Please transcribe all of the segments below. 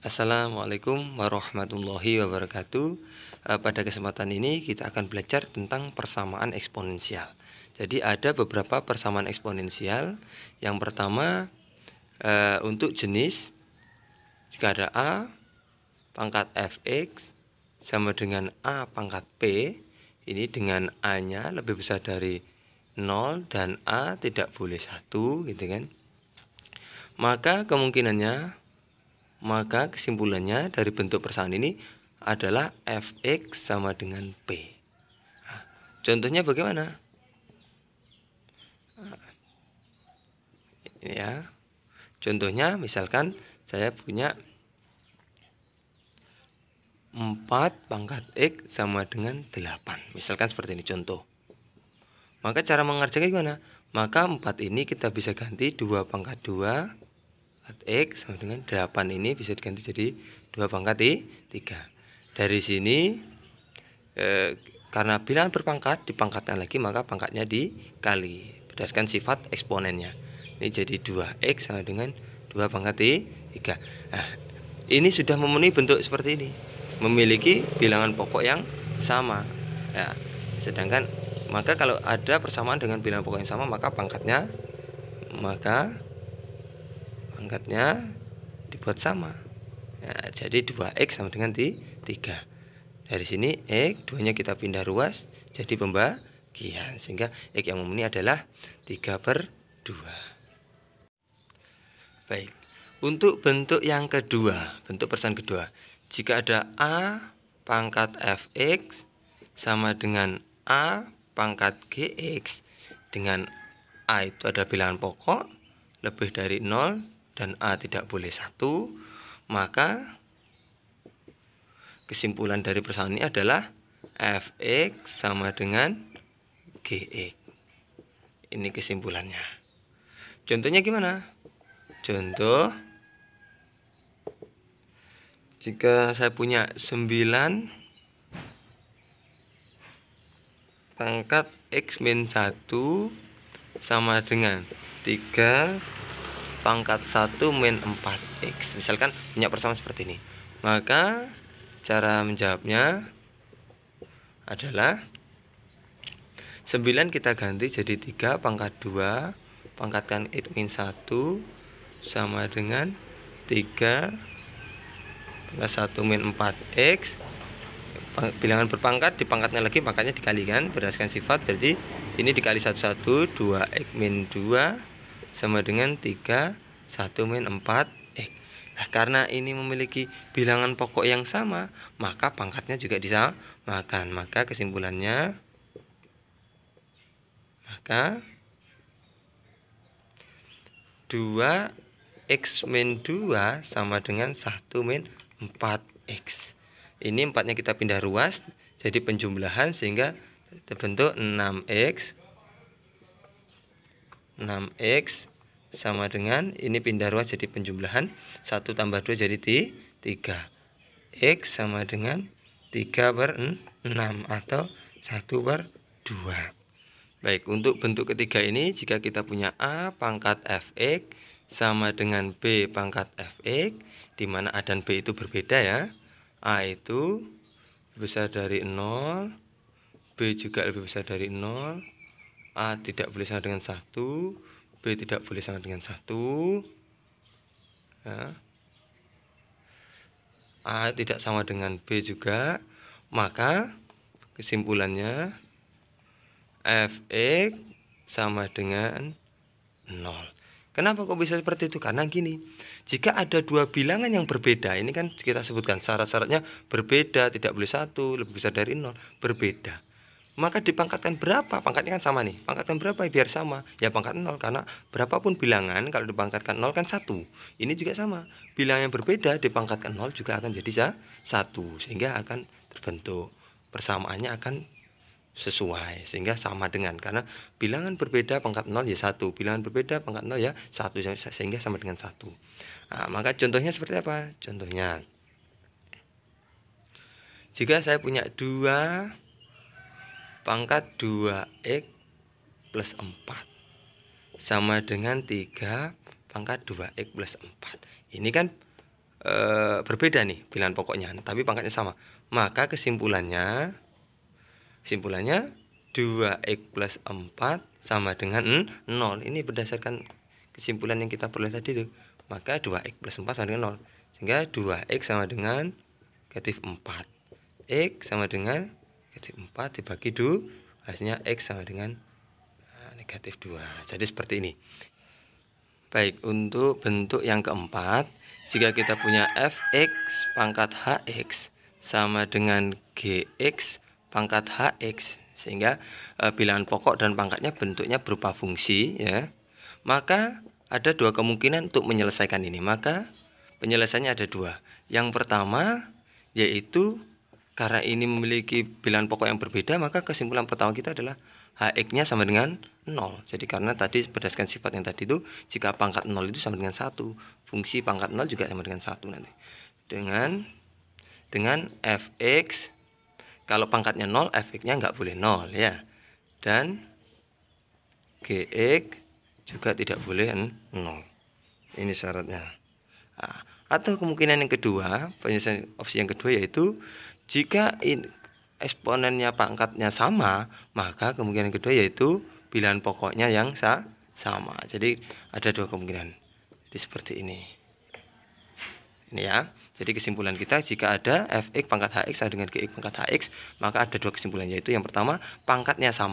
Assalamualaikum warahmatullahi wabarakatuh. Pada kesempatan ini kita akan belajar tentang persamaan eksponensial. Jadi ada beberapa persamaan eksponensial. Yang pertama untuk jenis, jika ada A pangkat fx sama dengan A pangkat p, ini dengan A-nya lebih besar dari 0 dan A tidak boleh 1, gitu kan. Maka kesimpulannya dari bentuk persamaan ini adalah fx sama dengan p. Nah, contohnya bagaimana? Ya, contohnya misalkan saya punya 4 pangkat x sama dengan 8. Misalkan seperti ini contoh. Maka cara mengerjakan gimana? Maka 4 ini kita bisa ganti 2 pangkat 2 x sama dengan 8, ini bisa diganti jadi 2 pangkat 3. Dari sini karena bilangan berpangkat dipangkatkan lagi, maka pangkatnya dikali berdasarkan sifat eksponennya. Ini jadi 2x sama dengan 2 pangkat 3. Nah, ini sudah memenuhi bentuk seperti ini, memiliki bilangan pokok yang sama ya. Sedangkan maka kalau ada persamaan dengan bilangan pokok yang sama, maka pangkatnya dibuat sama ya, jadi 2x sama dengan 3. Dari sini x 2-nya kita pindah ruas jadi pembagian, sehingga x yang memenuhi adalah 3/2. Baik, untuk bentuk yang kedua, bentuk persamaan kedua, jika ada A pangkat fx sama dengan A pangkat gx, dengan A itu ada bilangan pokok lebih dari 0 dan A tidak boleh 1, maka kesimpulan dari persamaan ini adalah fx sama dengan gx. Ini kesimpulannya. Contohnya gimana? Contoh, jika saya punya 9 pangkat x min 1 sama dengan 3 pangkat 1 min 4x. Misalkan punya persamaan seperti ini. Maka cara menjawabnya adalah 9 kita ganti jadi 3 pangkat 2 pangkatkan x min 1 sama dengan 3 pangkat 1 min 4x. Bilangan berpangkat dipangkatnya lagi, pangkatnya dikalikan berdasarkan sifat. Berarti ini dikali 1 2x min 2 sama dengan 3 1 min 4x. Nah, karena ini memiliki bilangan pokok yang sama, maka pangkatnya juga disamakan. Maka kesimpulannya, 2x min 2 sama dengan 1 min 4x. Ini 4-nya kita pindah ruas jadi penjumlahan, sehingga terbentuk 6x sama dengan, ini pindah ruas jadi penjumlahan, 1 tambah 2 jadi 3. X sama dengan 3/6 atau 1/2. Baik, untuk bentuk ketiga ini, jika kita punya A pangkat fx sama dengan B pangkat fx, di mana A dan B itu berbeda ya. A itu lebih besar dari 0, B juga lebih besar dari 0, A tidak boleh sama dengan 1, B tidak boleh sama dengan 1 ya. A tidak sama dengan B juga, maka kesimpulannya fx sama dengan 0. Kenapa kok bisa seperti itu? Karena gini, jika ada dua bilangan yang berbeda, ini kan kita sebutkan syarat-syaratnya berbeda, tidak boleh 1, lebih besar dari 0, berbeda. Maka dipangkatkan berapa? Pangkatnya kan sama nih. Pangkatkan berapa biar sama? Ya pangkat 0, karena berapapun bilangan kalau dipangkatkan 0 kan 1. Ini juga sama. Bilangan yang berbeda dipangkatkan 0 juga akan jadi 1, sehingga akan terbentuk persamaannya akan sesuai, sehingga sama dengan, karena bilangan berbeda pangkat 0 ya 1, bilangan berbeda pangkat 0 ya 1, sehingga sama dengan 1. Nah, maka contohnya seperti apa? Contohnya, jika saya punya 2 pangkat 2x plus 4 sama dengan 3 pangkat 2x plus 4. Ini kan berbeda nih bilangan pokoknya, tapi pangkatnya sama. Maka kesimpulannya 2x plus 4 sama dengan 0. Ini berdasarkan kesimpulan yang kita peroleh tadi tuh. Maka 2x plus 4 sama dengan 0. Sehingga 2x sama dengan negatif 4. X sama dengan negatif 4 dibagi 2. Hasilnya X sama dengan negatif 2. Jadi seperti ini. Baik, untuk bentuk yang keempat, jika kita punya fx pangkat hx sama dengan gx pangkat hx, sehingga bilangan pokok dan pangkatnya bentuknya berupa fungsi, ya, maka ada dua kemungkinan untuk menyelesaikan ini. Maka penyelesaiannya ada dua. Yang pertama yaitu karena ini memiliki bilangan pokok yang berbeda, maka kesimpulan pertama kita adalah hx-nya sama dengan 0. Jadi karena tadi berdasarkan sifat yang tadi itu, jika pangkat 0 itu sama dengan 1, fungsi pangkat 0 juga sama dengan 1 nanti. Dengan fx, kalau pangkatnya 0, fx-nya nggak boleh 0, ya. Dan gx juga tidak boleh 0. Ini syaratnya. Nah, atau kemungkinan yang kedua, penyelesaian opsi yang kedua yaitu jika eksponennya pangkatnya sama, maka kemungkinan kedua yaitu bilangan pokoknya yang sama. Jadi ada dua kemungkinan. Jadi seperti ini. Ini ya. Jadi kesimpulan kita jika ada fx pangkat hx sama dengan gx pangkat hx, maka ada dua kesimpulan, yaitu yang pertama pangkatnya 0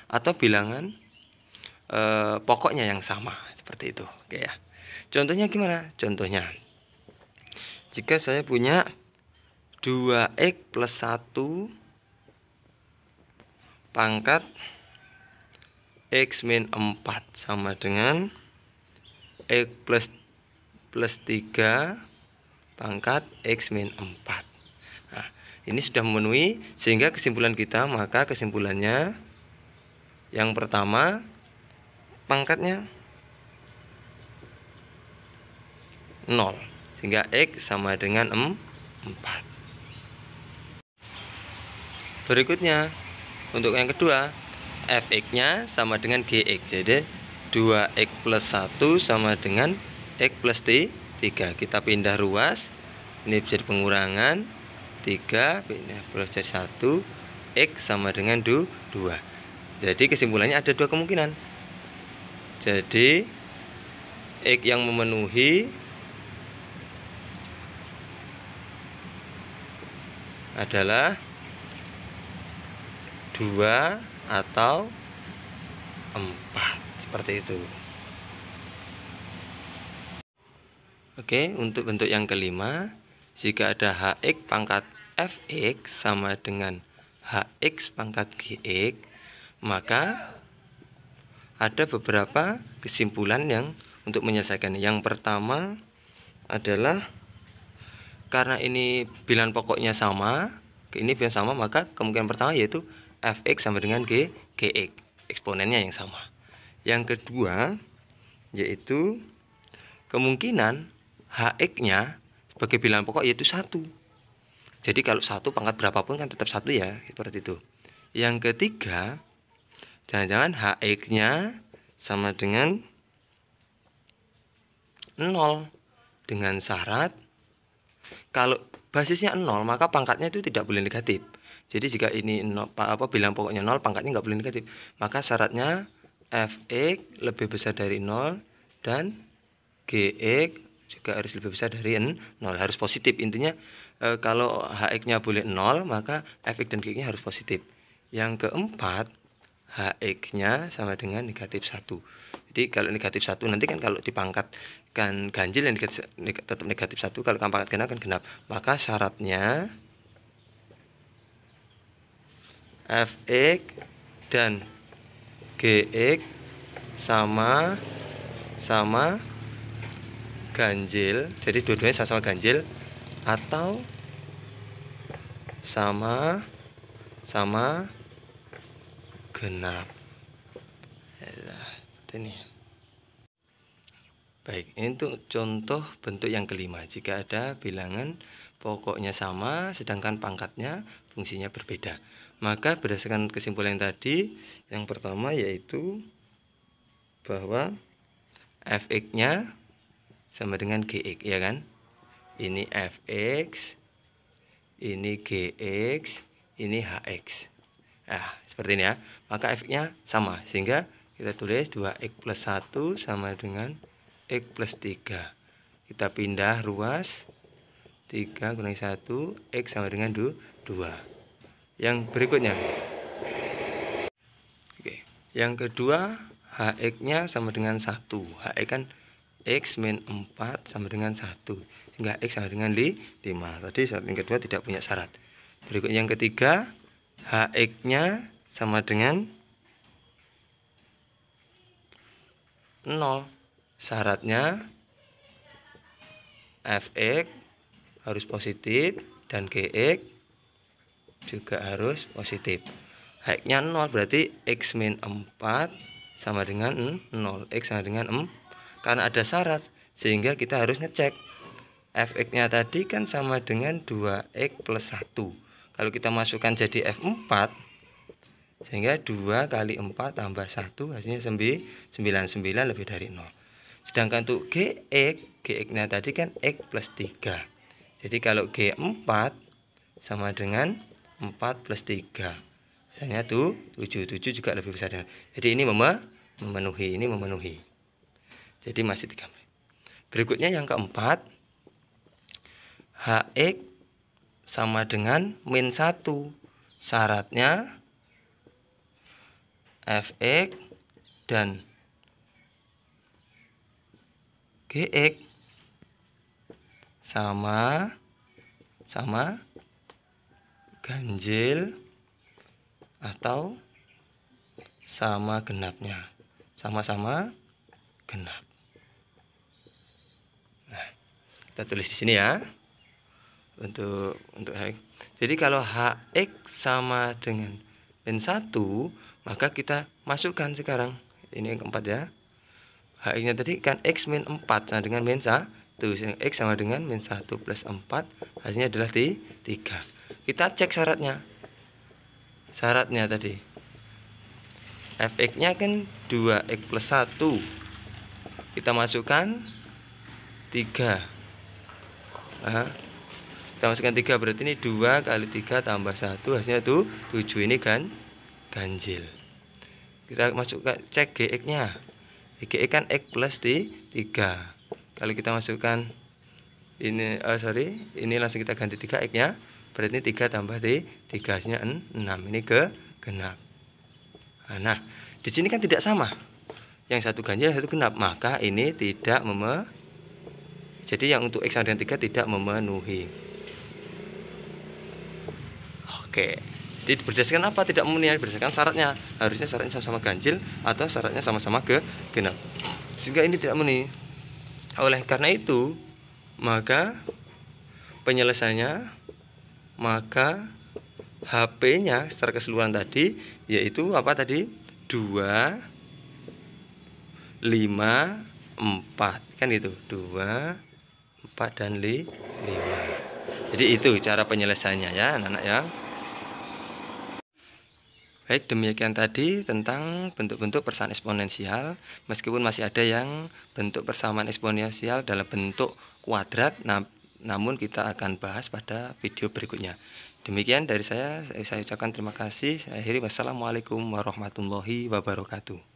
atau bilangan pokoknya yang sama, seperti itu. Oke ya. Contohnya gimana? Contohnya, jika saya punya 2x plus 1 pangkat x min 4 sama dengan x plus 3 pangkat x min 4. Nah, ini sudah memenuhi, sehingga kesimpulan kita, maka kesimpulannya yang pertama pangkatnya 0, sehingga x sama dengan 4. Berikutnya, untuk yang kedua, fx-nya sama dengan gx. Jadi 2x plus 1 sama dengan x plus 3. Kita pindah ruas, ini jadi pengurangan 3 pindah plus jadi 1, x sama dengan 2. Jadi kesimpulannya ada dua kemungkinan. Jadi x yang memenuhi adalah 2 atau 4, seperti itu. Oke, untuk bentuk yang kelima, jika ada hx pangkat fx sama dengan hx pangkat gx, maka ada beberapa kesimpulan yang untuk menyelesaikan. Yang pertama adalah karena ini bilangan pokoknya sama, maka kemungkinan pertama yaitu fx sama dengan gx, eksponennya yang sama. Yang kedua yaitu kemungkinan hx-nya sebagai bilangan pokok yaitu 1. Jadi kalau 1 pangkat berapapun kan tetap 1 ya, seperti itu. Yang ketiga, jangan-jangan hx-nya sama dengan 0 dengan syarat kalau basisnya 0 maka pangkatnya itu tidak boleh negatif. Jadi jika ini bilangan pokoknya 0, pangkatnya nggak boleh negatif. Maka syaratnya fx lebih besar dari 0 dan gx juga harus lebih besar dari 0, harus positif. Intinya kalau hx-nya boleh 0, maka fx dan gx-nya harus positif. Yang keempat, hx-nya sama dengan negatif 1. Jadi kalau negatif 1 nanti kan kalau dipangkatkan ganjil yang tetap negatif 1, kalau pangkat genap kan genap. Maka syaratnya fx dan gx sama ganjil, jadi dua-duanya sama-sama ganjil atau sama genap. Ini. Baik, ini untuk contoh bentuk yang kelima. Jika ada bilangan pokoknya sama sedangkan pangkatnya fungsinya berbeda, maka berdasarkan kesimpulan yang tadi, yang pertama yaitu bahwa fx-nya sama dengan GX, ya kan? Ini Fx, ini Gx, ini Hx. Nah, seperti ini ya. Maka Fx-nya sama, sehingga kita tulis 2x plus 1 sama dengan x plus 3. Kita pindah ruas, 3 kurangi 1, x sama dengan 2. Yang berikutnya, oke, yang kedua, Hx-nya sama dengan 1. Hx kan x min 4 sama dengan 1, sehingga x sama dengan 5. Tadi syarat yang kedua tidak punya syarat. Berikut yang ketiga, Hx-nya sama dengan 0. Syaratnya Fx harus positif dan Gx juga harus positif. Hx-nya 0, berarti x min 4 sama dengan 0. X sama dengan 4. Karena ada syarat, sehingga kita harus ngecek. Fx-nya tadi kan sama dengan 2x plus 1. Kalau kita masukkan jadi F4, sehingga 2 kali 4 tambah 1 hasilnya 99 lebih dari 0. Sedangkan untuk Gx-nya tadi kan x plus 3. Jadi kalau G4 sama dengan 4 plus 3. Hasilnya tuh 7 juga lebih besar. Jadi ini memenuhi. Jadi masih 3. Berikutnya yang keempat, Hx sama dengan min 1. Syaratnya Fx dan Gx sama ganjil atau sama genapnya. Sama-sama genap. Nah, kita tulis di sini ya. Untuk Hx. Jadi kalau Hx sama dengan min 1, maka kita masukkan sekarang. Ini yang keempat ya. Hx-nya tadi kan x min 4 sama dengan min 1. X sama dengan min 1 plus 4. Hasilnya adalah 3. Kita cek syaratnya. Syaratnya tadi, Fx-nya kan 2x plus 1. Kita masukkan 3. Nah, kita masukkan 3, berarti ini 2 kali 3 tambah 1. Hasilnya tuh 7. Ini kan ganjil. Kita masukkan, cek Gx-nya. Gx kan x plus 3. Kalau kita masukkan ini, ini langsung kita ganti 3x-nya. Berarti 3 tambah 3 hasilnya 6. Ini genap. Nah, di sini kan tidak sama. Yang satu ganjil, yang satu genap. Maka ini tidak jadi yang untuk x sama dengan 3 tidak memenuhi. Oke. Jadi berdasarkan apa tidak memenuhi? Berdasarkan syaratnya. Harusnya syaratnya sama-sama ganjil atau syaratnya sama-sama genap. Sehingga ini tidak memenuhi. Oleh karena itu, maka penyelesaiannya, maka HP-nya secara keseluruhan tadi yaitu apa tadi? 2, 5, 4. Kan gitu. 2, 4 dan 5. Jadi itu cara penyelesaiannya ya, anak-anak ya. Baik, demikian tadi tentang bentuk-bentuk persamaan eksponensial. Meskipun masih ada yang bentuk persamaan eksponensial dalam bentuk kuadrat, namun kita akan bahas pada video berikutnya. Demikian dari saya ucapkan terima kasih. Saya akhiri, wassalamualaikum warahmatullahi wabarakatuh.